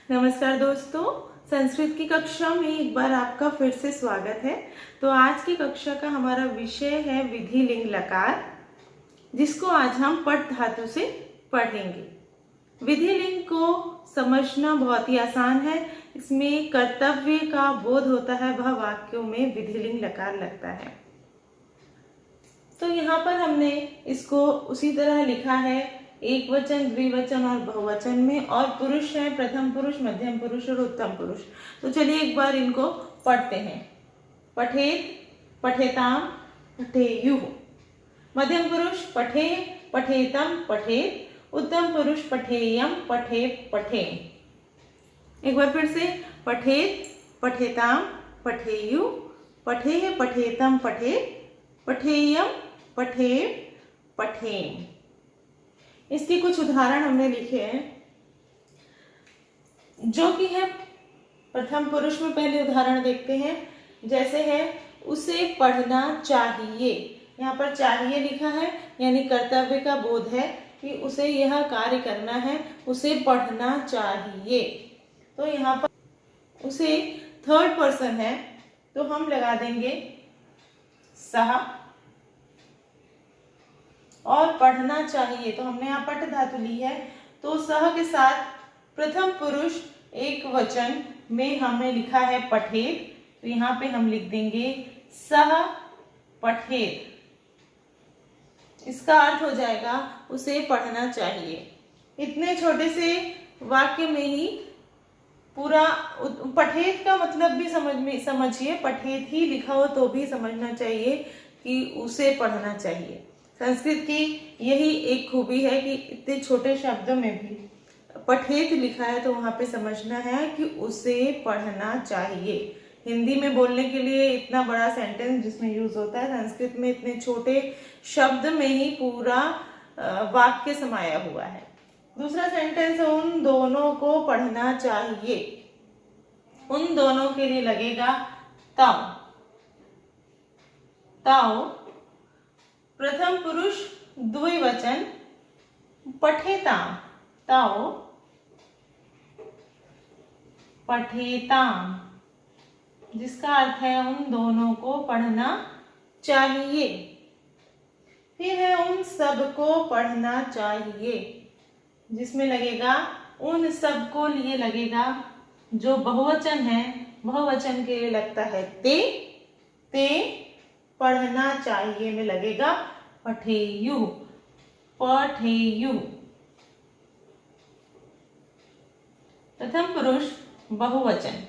नमस्कार दोस्तों, संस्कृत की कक्षा में एक बार आपका फिर से स्वागत है। तो आज की कक्षा का हमारा विषय है विधि लिंग लकार, जिसको आज हम पट धातु से पढ़ेंगे। विधि लिंग को समझना बहुत ही आसान है। इसमें कर्तव्य का बोध होता है, वह वाक्यों में विधि लिंग लकार लगता है। तो यहाँ पर हमने इसको उसी तरह लिखा है, एक वचन, द्विवचन और बहुवचन में, और पुरुष है प्रथम पुरुष, मध्यम पुरुष और उत्तम पुरुष। तो चलिए एक बार इनको पढ़ते हैं। पठेत, पठेताम, पठेयुः। मध्यम पुरुष पठे, पठेतम, पठेत। उत्तम पुरुष पठेयम, पठेत, पठेम। एक बार फिर से, पठेत, पठेताम, पठेयुः, पठेः, पठेतम, पठेत, पठेयम, पठेत, पठेम। इसके कुछ उदाहरण हमने लिखे हैं, जो कि है प्रथम पुरुष में। पहले उदाहरण देखते हैं, जैसे है उसे पढ़ना चाहिए। यहाँ पर चाहिए लिखा है, यानी कर्तव्य का बोध है कि उसे यह कार्य करना है, उसे पढ़ना चाहिए। तो यहाँ पर उसे थर्ड पर्सन है, तो हम लगा देंगे सह। और पढ़ना चाहिए, तो हमने यहाँ पट धातु ली है, तो सह के साथ प्रथम पुरुष एक वचन में हमने लिखा है पठेत, तो यहाँ पे हम लिख देंगे सह पठेत। इसका अर्थ हो जाएगा उसे पढ़ना चाहिए। इतने छोटे से वाक्य में ही पूरा पठेत का मतलब भी समझिए। पठेत ही लिखा हो तो भी समझना चाहिए कि उसे पढ़ना चाहिए। संस्कृत की यही एक खूबी है कि इतने छोटे शब्दों में भी पठेत लिखा है तो वहां पे समझना है कि उसे पढ़ना चाहिए। हिंदी में बोलने के लिए इतना बड़ा सेंटेंस जिसमें यूज होता है, संस्कृत में इतने छोटे शब्द में ही पूरा वाक्य समाया हुआ है। दूसरा सेंटेंस है उन दोनों को पढ़ना चाहिए। उन दोनों के लिए लगेगा ताओ। ताओ प्रथम पुरुष द्विवचन पठेताम, ताओ पठेताम, जिसका अर्थ है उन दोनों को पढ़ना चाहिए। फिर है उन सबको पढ़ना चाहिए, जिसमें लगेगा उन सबको लिए लगेगा, जो बहुवचन है बहुवचन के लिए लगता है ते। ते पढ़ना चाहिए में लगेगा पठेयुः, पठेयुः। प्रथम पुरुष बहुवचन,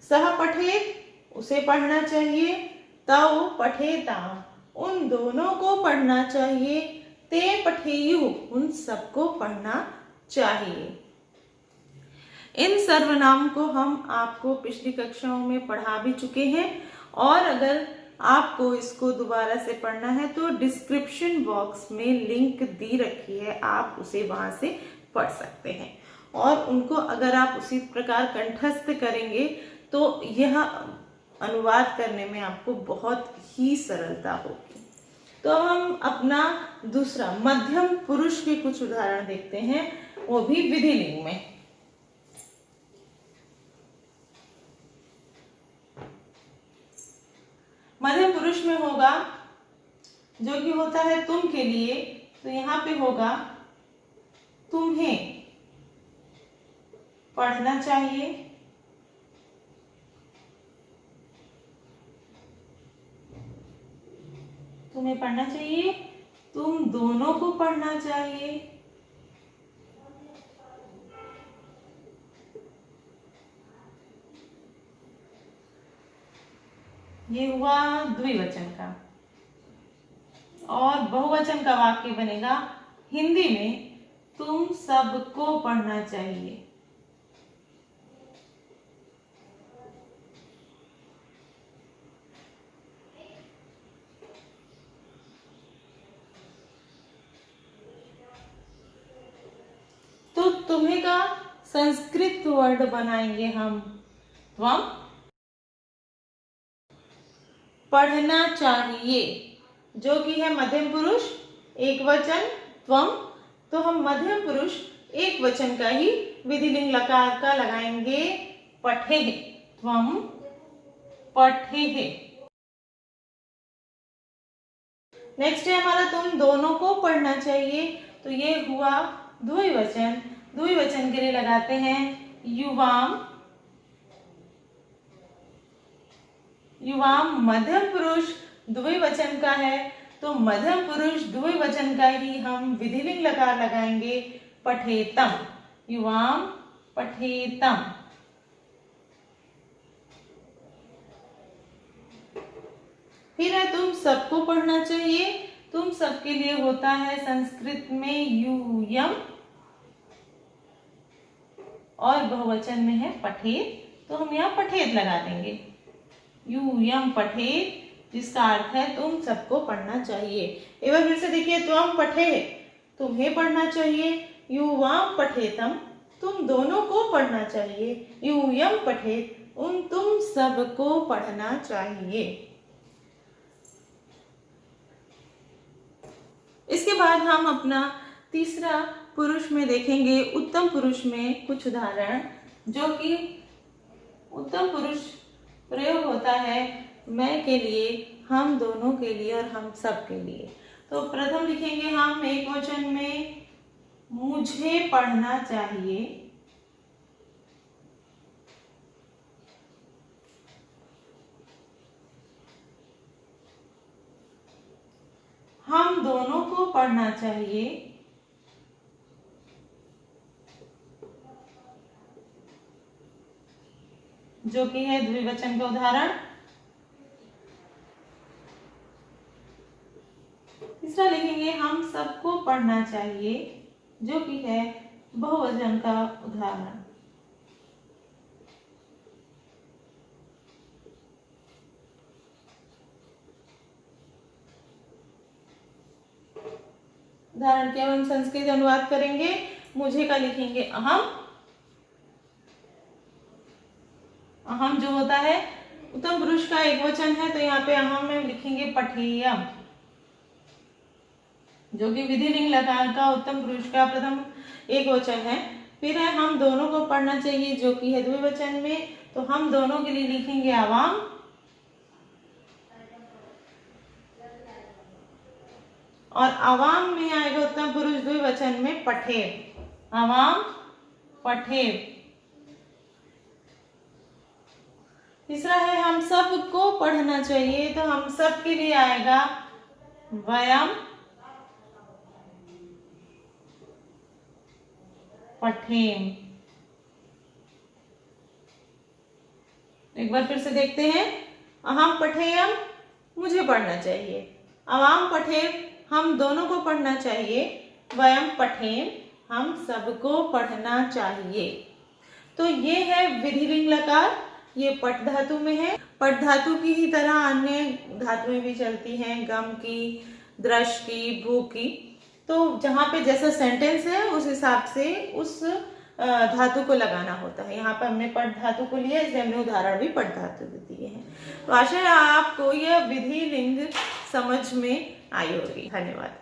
सह पठेत उसे पढ़ना चाहिए, तौ पठेताम उन दोनों को पढ़ना चाहिए, ते पठेयुः उन सबको पढ़ना चाहिए। इन सर्वनाम को हम आपको पिछली कक्षाओं में पढ़ा भी चुके हैं, और अगर आपको इसको दोबारा से पढ़ना है तो डिस्क्रिप्शन बॉक्स में लिंक दी रखी है, आप उसे वहां से पढ़ सकते हैं। और उनको अगर आप उसी प्रकार कंठस्थ करेंगे तो यह अनुवाद करने में आपको बहुत ही सरलता होगी। तो हम अपना दूसरा मध्यम पुरुष के कुछ उदाहरण देखते हैं, वो भी विधि लिंग में। मध्यम पुरुष में होगा, जो कि होता है तुम के लिए, तो यहाँ पे होगा तुम्हें पढ़ना चाहिए। तुम्हें पढ़ना चाहिए, तुम दोनों को पढ़ना चाहिए। ये हुआ द्विवचन का। और बहुवचन का वाक्य बनेगा हिंदी में तुम सबको पढ़ना चाहिए। तो तुम्हें का संस्कृत वर्ड बनाएंगे हम त्वम। पढ़ना चाहिए, जो कि है मध्यम पुरुष एक वचन त्वम, तो हम मध्यम पुरुष एक वचन का ही विधिलिंग लकार का लगाएंगे पठेः, त्वं पठेः। नेक्स्ट है हमारा तुम दोनों को पढ़ना चाहिए, तो ये हुआ द्विवचन। द्विवचन के लिए लगाते हैं युवाम। युवाम मध्यम पुरुष द्विवचन का है, तो मध्यम पुरुष द्विवचन का ही हम विधिलिंग लकार लगाएंगे पठेतम। युवाम पठेतम। फिर है तुम सबको पढ़ना चाहिए। तुम सबके लिए होता है संस्कृत में यूयम और बहुवचन में है पठेत, तो हम यहाँ पठेत लगा देंगे। यूयम पठेत, जिसका अर्थ है तुम सबको पढ़ना चाहिए। एक बार फिर से देखिए, त्वं पठेः, तुम्हें पढ़ना चाहिए। युवाम पठेतम, तुम दोनों को पढ़ना चाहिए। यूयम पठेत, तुम सबको पढ़ना चाहिए। इसके बाद हम अपना तीसरा पुरुष में देखेंगे, उत्तम पुरुष में कुछ उदाहरण, जो कि उत्तम पुरुष प्रयोग होता है मैं के लिए, हम दोनों के लिए और हम सब के लिए। तो प्रथम लिखेंगे हम एक वचन में, मुझे पढ़ना चाहिए। हम दोनों को पढ़ना चाहिए। जो कि है द्विवचन का उदाहरण। तीसरा लिखेंगे हम सबको पढ़ना चाहिए, जो कि है बहुवचन का उदाहरण। उदाहरण के हम संस्कृत अनुवाद करेंगे। मुझे का लिखेंगे अहम। अहम जो होता है उत्तम पुरुष का एक वचन है, तो यहाँ पे अहम में लिखेंगे पठेयम, जो कि विधिलिंग लकार का उत्तम पुरुष का प्रथम एक वचन है। फिर है हम दोनों को पढ़ना चाहिए, जो कि है द्विवचन में, तो हम दोनों के लिए लिखेंगे आवाम। और आवाम में आएगा उत्तम पुरुष द्विवचन में पठेव। आवाम पठेव। तीसरा है हम सबको पढ़ना चाहिए, तो हम सब के लिए आएगा वयम पठेम। एक बार फिर से देखते हैं, अहम पठेयम, मुझे पढ़ना चाहिए। अवाम पठेव, हम दोनों को पढ़ना चाहिए। वयम पठेम, हम सबको पढ़ना चाहिए। तो ये है विधिलिंग लकार, ये पट धातु में है। पट धातु की ही तरह अन्य धातुएं भी चलती हैं, गम की, दृश की, भू की। तो जहाँ पे जैसा सेंटेंस है उस हिसाब से उस धातु को लगाना होता है। यहाँ पे हमने पट धातु को लिया, इसलिए हमने उदाहरण भी पट धातु दिए हैं। तो आशा है आपको यह विधिलिंग समझ में आई होगी। धन्यवाद।